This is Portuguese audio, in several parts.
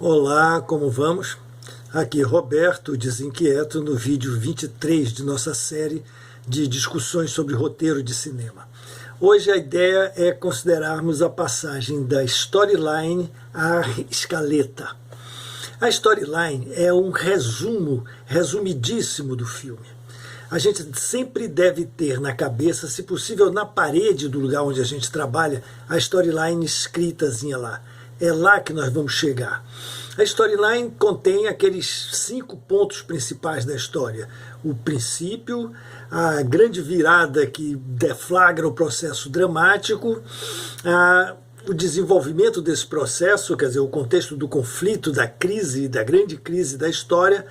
Olá, como vamos? Aqui Roberto Desinquieto no vídeo 23 de nossa série de discussões sobre roteiro de cinema. Hoje a ideia é considerarmos a passagem da storyline à escaleta. A storyline é um resumidíssimo do filme. A gente sempre deve ter na cabeça, se possível na parede do lugar onde a gente trabalha, a storyline escritazinha lá. É lá que nós vamos chegar. A storyline contém aqueles 5 pontos principais da história. O princípio, a grande virada que deflagra o processo dramático, o desenvolvimento desse processo, quer dizer, o contexto do conflito, da crise, da grande crise da história,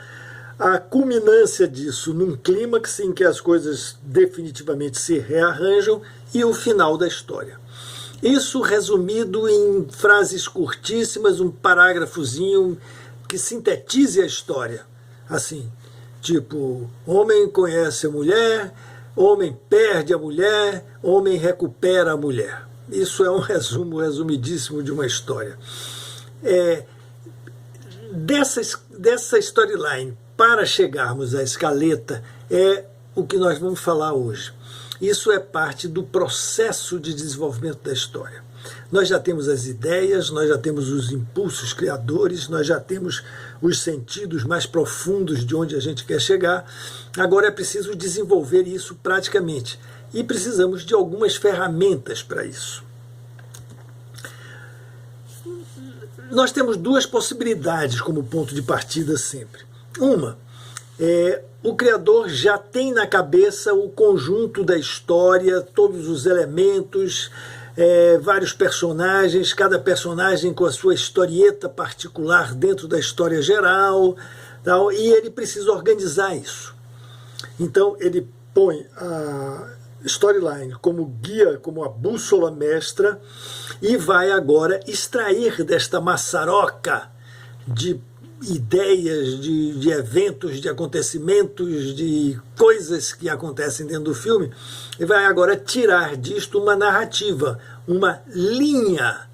a culminância disso num clímax em que as coisas definitivamente se rearranjam e o final da história. Isso resumido em frases curtíssimas, um parágrafozinho que sintetize a história. Assim, tipo, homem conhece a mulher, homem perde a mulher, homem recupera a mulher. Isso é um resumidíssimo de uma história. Dessa storyline, para chegarmos à escaleta, é o que nós vamos falar hoje. Isso é parte do processo de desenvolvimento da história. Nós já temos as ideias, nós já temos os impulsos criadores, nós já temos os sentidos mais profundos de onde a gente quer chegar. Agora é preciso desenvolver isso praticamente. E precisamos de algumas ferramentas para isso. Nós temos 2 possibilidades como ponto de partida sempre. Uma é o criador já tem na cabeça o conjunto da história, todos os elementos, vários personagens, cada personagem com a sua historieta particular dentro da história geral, tal, e ele precisa organizar isso. Então ele põe a storyline como guia, como a bússola mestra, e vai agora extrair desta maçaroca de ideias, de eventos, de acontecimentos, de coisas que acontecem dentro do filme, e vai agora tirar disto uma narrativa, uma linha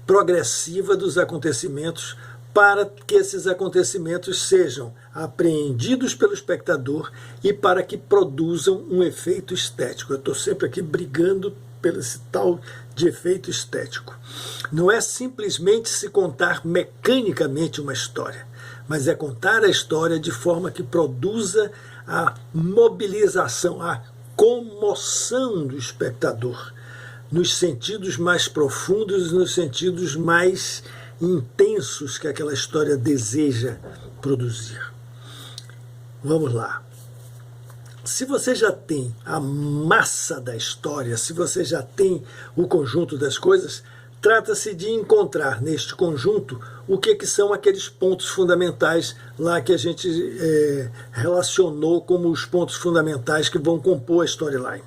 progressiva dos acontecimentos, para que esses acontecimentos sejam apreendidos pelo espectador e para que produzam um efeito estético. Eu estou sempre aqui brigando pelo esse tal de efeito estético. Não é simplesmente se contar mecanicamente uma história, mas é contar a história de forma que produza a mobilização, a comoção do espectador, nos sentidos mais profundos, nos sentidos mais intensos que aquela história deseja produzir. Vamos lá. Se você já tem a massa da história, se você já tem o conjunto das coisas, trata-se de encontrar neste conjunto o que são aqueles pontos fundamentais lá que a gente relacionou como os pontos fundamentais que vão compor a storyline.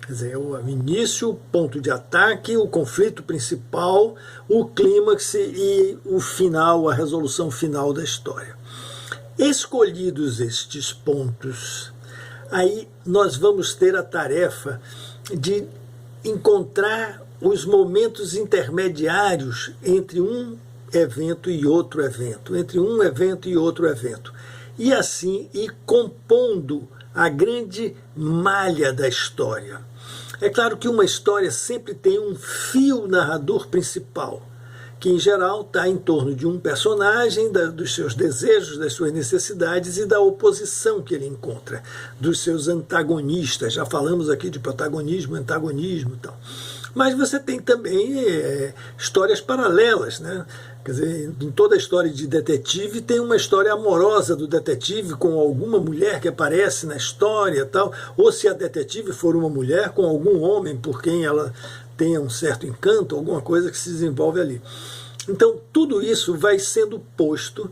Quer dizer, o início, o ponto de ataque, o conflito principal, o clímax e o final, a resolução final da história. Escolhidos estes pontos, aí nós vamos ter a tarefa de encontrar os momentos intermediários entre um evento e outro evento, entre um evento e outro evento, e assim ir compondo a grande malha da história. É claro que uma história sempre tem um fio narrador principal, que em geral está em torno de um personagem, dos seus desejos, das suas necessidades e da oposição que ele encontra, dos seus antagonistas. Já falamos aqui de protagonismo, antagonismo e tal. Mas você tem também histórias paralelas, né? Quer dizer, em toda a história de detetive tem uma história amorosa do detetive com alguma mulher que aparece na história, tal, ou se a detetive for uma mulher com algum homem por quem ela tenha um certo encanto, alguma coisa que se desenvolve ali. Então tudo isso vai sendo posto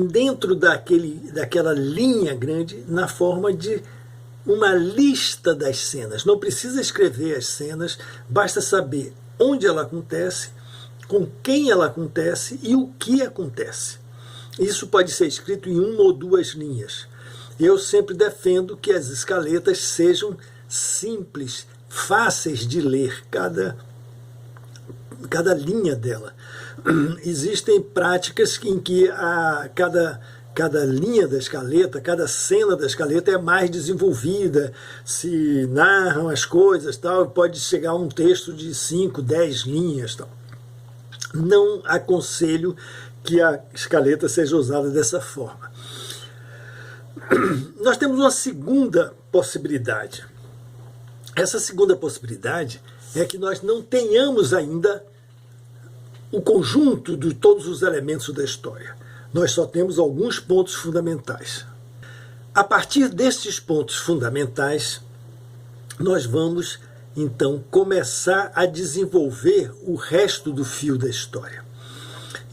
dentro daquela linha grande na forma de uma lista das cenas. Não precisa escrever as cenas, basta saber onde ela acontece, com quem ela acontece e o que acontece. Isso pode ser escrito em 1 ou 2 linhas. Eu sempre defendo que as escaletas sejam simples, fáceis de ler, cada linha dela, existem práticas em que cada linha da escaleta, cada cena da escaleta é mais desenvolvida, se narram as coisas, tal, pode chegar a um texto de 5, 10 linhas. Tal. Não aconselho que a escaleta seja usada dessa forma. Nós temos uma segunda possibilidade. Essa segunda possibilidade é que nós não tenhamos ainda o conjunto de todos os elementos da história. Nós só temos alguns pontos fundamentais. A partir destes pontos fundamentais, nós vamos, então, começar a desenvolver o resto do fio da história.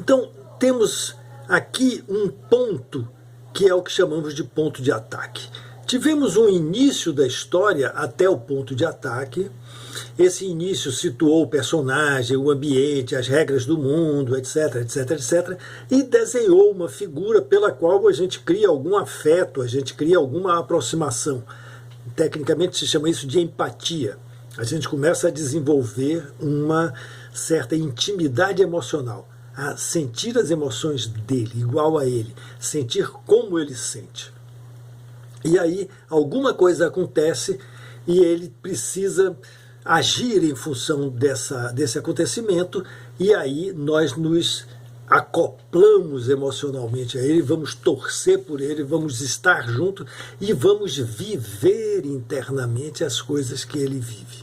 Então, temos aqui um ponto que é o que chamamos de ponto de ataque. Tivemos um início da história até o ponto de ataque. Esse início situou o personagem, o ambiente, as regras do mundo, etc, etc, etc, e desenhou uma figura pela qual a gente cria algum afeto, a gente cria alguma aproximação. Tecnicamente se chama isso de empatia. A gente começa a desenvolver uma certa intimidade emocional, a sentir as emoções dele, igual a ele, sentir como ele sente. E aí alguma coisa acontece e ele precisa agir em função desse acontecimento, e aí nós nos acoplamos emocionalmente a ele, vamos torcer por ele, vamos estar junto e vamos viver internamente as coisas que ele vive.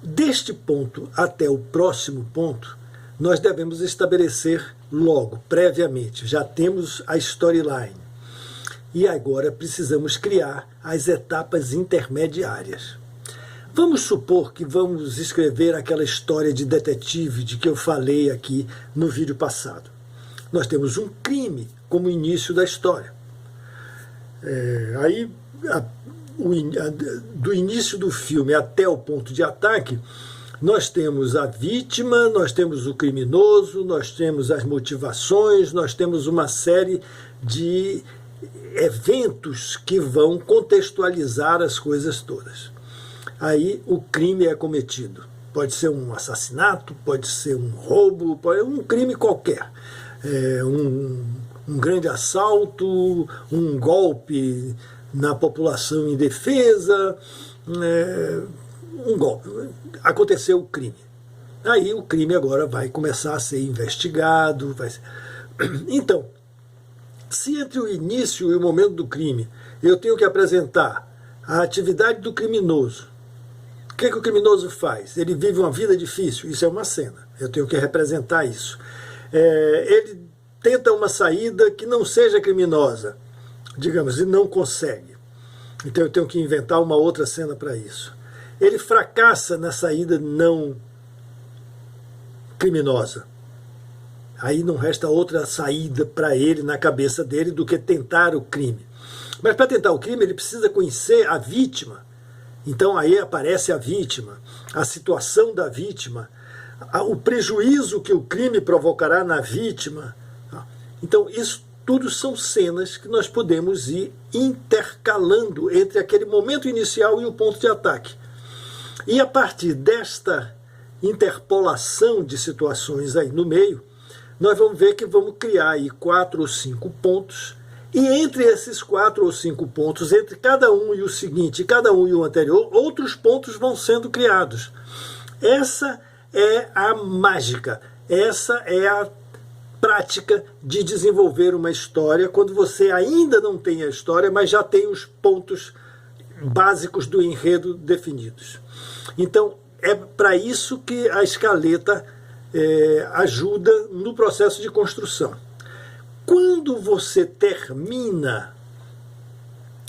Deste ponto até o próximo ponto, nós devemos estabelecer logo, previamente, já temos a storyline. E agora precisamos criar as etapas intermediárias. Vamos supor que vamos escrever aquela história de detetive de que eu falei aqui no vídeo passado. Nós temos um crime como início da história. Do início do filme até o ponto de ataque, nós temos a vítima, nós temos o criminoso, nós temos as motivações, nós temos uma série de eventos que vão contextualizar as coisas todas. Aí o crime é cometido. Pode ser um assassinato, pode ser um roubo, pode ser um crime qualquer. Um grande assalto, um golpe na população indefesa, um golpe. Aconteceu o crime. Aí o crime agora vai começar a ser investigado. Então, se entre o início e o momento do crime eu tenho que apresentar a atividade do criminoso, o que o criminoso faz? Ele vive uma vida difícil, isso é uma cena, eu tenho que representar isso. Ele tenta uma saída que não seja criminosa, digamos, e não consegue. Então eu tenho que inventar uma outra cena para isso. Ele fracassa na saída não criminosa. Aí não resta outra saída para ele, na cabeça dele, do que tentar o crime. Mas para tentar o crime ele precisa conhecer a vítima. Então aí aparece a vítima, a situação da vítima, o prejuízo que o crime provocará na vítima. Então isso tudo são cenas que nós podemos ir intercalando entre aquele momento inicial e o ponto de ataque. E a partir desta interpolação de situações aí no meio, nós vamos ver que vamos criar aí 4 ou 5 pontos, e entre esses 4 ou 5 pontos, entre cada um e o seguinte, cada um e o anterior, outros pontos vão sendo criados. Essa é a mágica, essa é a prática de desenvolver uma história, quando você ainda não tem a história, mas já tem os pontos básicos do enredo definidos. Então, é para isso que a escaleta ajuda no processo de construção. Quando você termina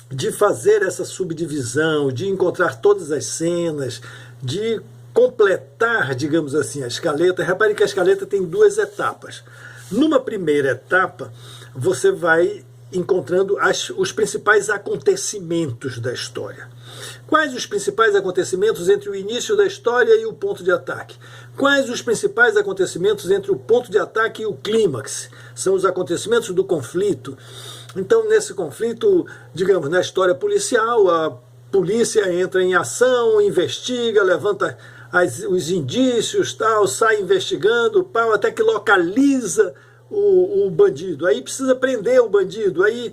de fazer essa subdivisão, de encontrar todas as cenas, de completar, digamos assim, a escaleta, repare que a escaleta tem 2 etapas. Numa primeira etapa, você vai encontrando os principais acontecimentos da história. Quais os principais acontecimentos entre o início da história e o ponto de ataque? Quais os principais acontecimentos entre o ponto de ataque e o clímax? São os acontecimentos do conflito. Então, nesse conflito, digamos, na história policial, a polícia entra em ação, investiga, levanta os indícios, tal, sai investigando, pau, até que localiza o bandido. Aí precisa prender o bandido. Aí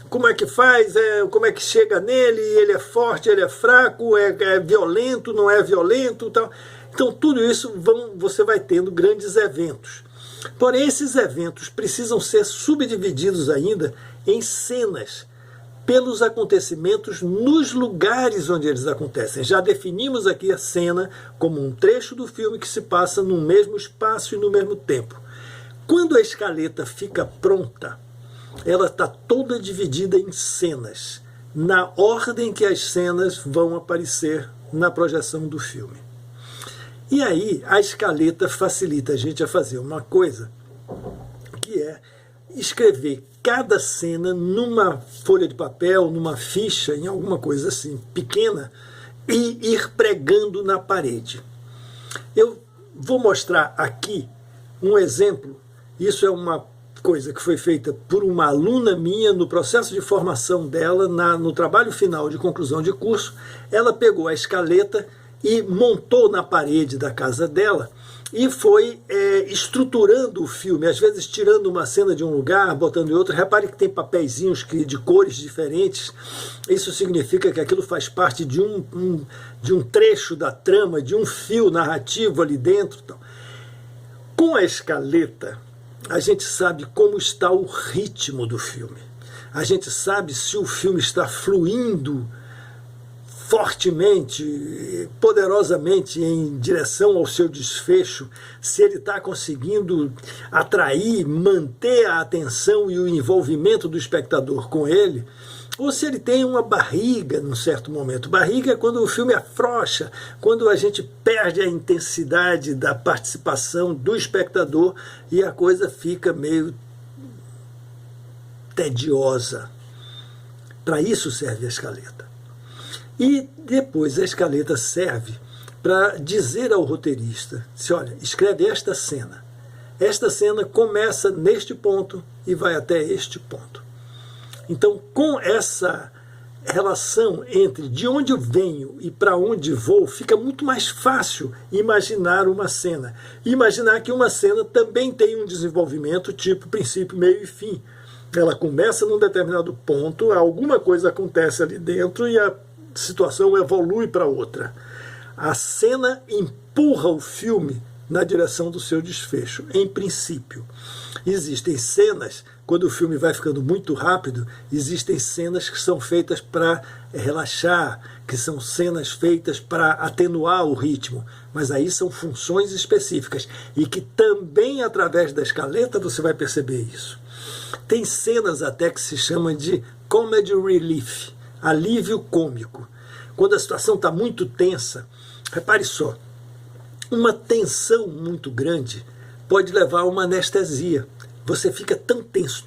como é que faz? Como é que chega nele? Ele é forte, ele é fraco, é violento, não é violento, tal. Então tudo isso você vai tendo grandes eventos. Porém, esses eventos precisam ser subdivididos ainda em cenas, pelos acontecimentos nos lugares onde eles acontecem. Já definimos aqui a cena como um trecho do filme que se passa no mesmo espaço e no mesmo tempo. Quando a escaleta fica pronta, ela está toda dividida em cenas, na ordem que as cenas vão aparecer na projeção do filme. E aí a escaleta facilita a gente a fazer uma coisa, que é escrever cada cena numa folha de papel, numa ficha, em alguma coisa assim pequena, e ir pregando na parede. Eu vou mostrar aqui um exemplo. Isso é uma coisa que foi feita por uma aluna minha no processo de formação dela, no trabalho final de conclusão de curso. Ela pegou a escaleta e montou na parede da casa dela e foi estruturando o filme, às vezes tirando uma cena de um lugar, botando em outro. Repare que tem papeizinhos de cores diferentes. Isso significa que aquilo faz parte de um trecho da trama, de um fio narrativo ali dentro. Então, com a escaleta, a gente sabe como está o ritmo do filme. A gente sabe se o filme está fluindo fortemente, poderosamente em direção ao seu desfecho, se ele está conseguindo atrair, manter a atenção e o envolvimento do espectador com ele, ou se ele tem uma barriga num certo momento. Barriga é quando o filme afrouxa, quando a gente perde a intensidade da participação do espectador e a coisa fica meio tediosa. Para isso serve a escaleta. E depois a escaleta serve para dizer ao roteirista, olha, escreve esta cena. Esta cena começa neste ponto e vai até este ponto. Então, com essa relação entre de onde eu venho e para onde vou, fica muito mais fácil imaginar uma cena. Imaginar que uma cena também tem um desenvolvimento tipo princípio, meio e fim. Ela começa num determinado ponto, alguma coisa acontece ali dentro e a situação evolui para outra. A cena empurra o filme na direção do seu desfecho, em princípio. Existem cenas, quando o filme vai ficando muito rápido, existem cenas que são feitas para relaxar, que são cenas feitas para atenuar o ritmo, mas aí são funções específicas, e que também através da escaleta você vai perceber isso. Tem cenas até que se chamam de comedy relief, alívio cômico. Quando a situação está muito tensa, repare só, uma tensão muito grande pode levar a uma anestesia. Você fica tão tenso,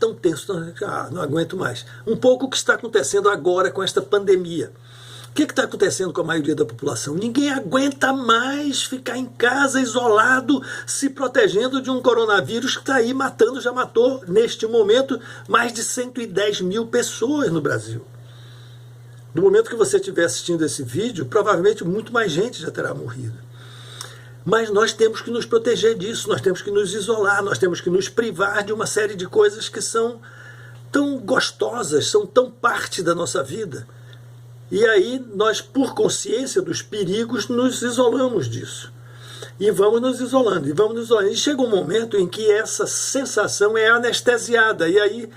não aguento mais. Um pouco o que está acontecendo agora com esta pandemia. O que está acontecendo com a maioria da população? Ninguém aguenta mais ficar em casa, isolado, se protegendo de um coronavírus que está aí matando, já matou, neste momento, mais de 110 mil pessoas no Brasil. No momento que você estiver assistindo esse vídeo, provavelmente muito mais gente já terá morrido. Mas nós temos que nos proteger disso, nós temos que nos isolar, nós temos que nos privar de uma série de coisas que são tão gostosas, são tão parte da nossa vida. E aí nós, por consciência dos perigos, nos isolamos disso. E vamos nos isolando, E chega um momento em que essa sensação é anestesiada, e aí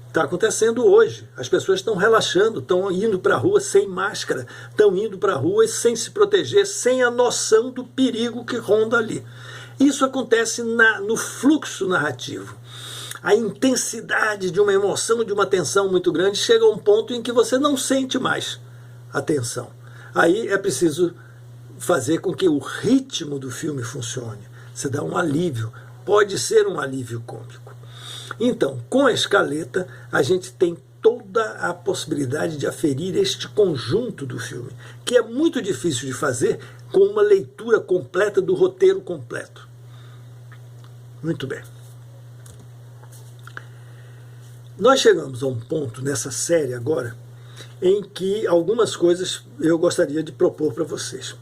está acontecendo hoje. As pessoas estão relaxando, estão indo para a rua sem máscara, estão indo para a rua sem se proteger, sem a noção do perigo que ronda ali. Isso acontece no fluxo narrativo. A intensidade de uma emoção, de uma tensão muito grande, chega a um ponto em que você não sente mais a tensão. Aí é preciso fazer com que o ritmo do filme funcione. Você dá um alívio, pode ser um alívio cômico. Então, com a escaleta, a gente tem toda a possibilidade de aferir este conjunto do filme, que é muito difícil de fazer com uma leitura completa do roteiro completo. Muito bem. Nós chegamos a um ponto nessa série agora em que algumas coisas eu gostaria de propor para vocês.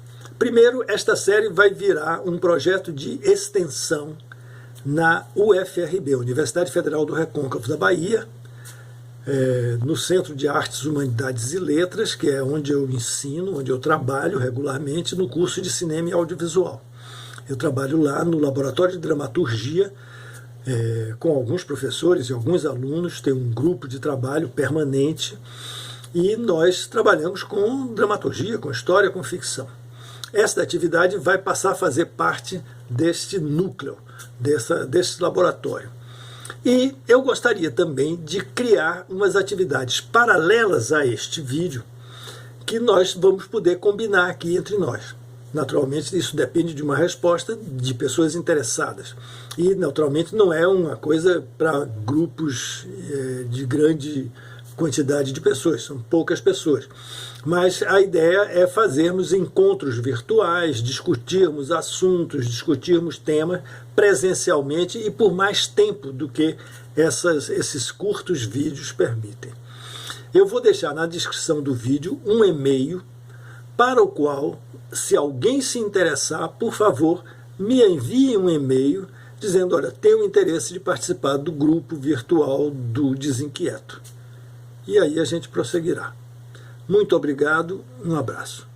Primeiro, esta série vai virar um projeto de extensão na UFRB, Universidade Federal do Recôncavo da Bahia, no Centro de Artes, Humanidades e Letras, que é onde eu ensino, onde eu trabalho regularmente no curso de Cinema e Audiovisual. Eu trabalho lá no Laboratório de Dramaturgia, com alguns professores e alguns alunos, tem um grupo de trabalho permanente, e nós trabalhamos com dramaturgia, com história, com ficção. Esta atividade vai passar a fazer parte deste núcleo, desse laboratório. E eu gostaria também de criar umas atividades paralelas a este vídeo que nós vamos poder combinar aqui entre nós. Naturalmente, isso depende de uma resposta de pessoas interessadas. E, naturalmente, não é uma coisa para grupos de grande quantidade de pessoas, são poucas pessoas. Mas a ideia é fazermos encontros virtuais, discutirmos assuntos, discutirmos temas presencialmente e por mais tempo do que esses curtos vídeos permitem. Eu vou deixar na descrição do vídeo um e-mail para o qual, se alguém se interessar, por favor, me envie um e-mail dizendo, olha, tenho interesse de participar do grupo virtual do Desinquieto. E aí a gente prosseguirá. Muito obrigado, um abraço.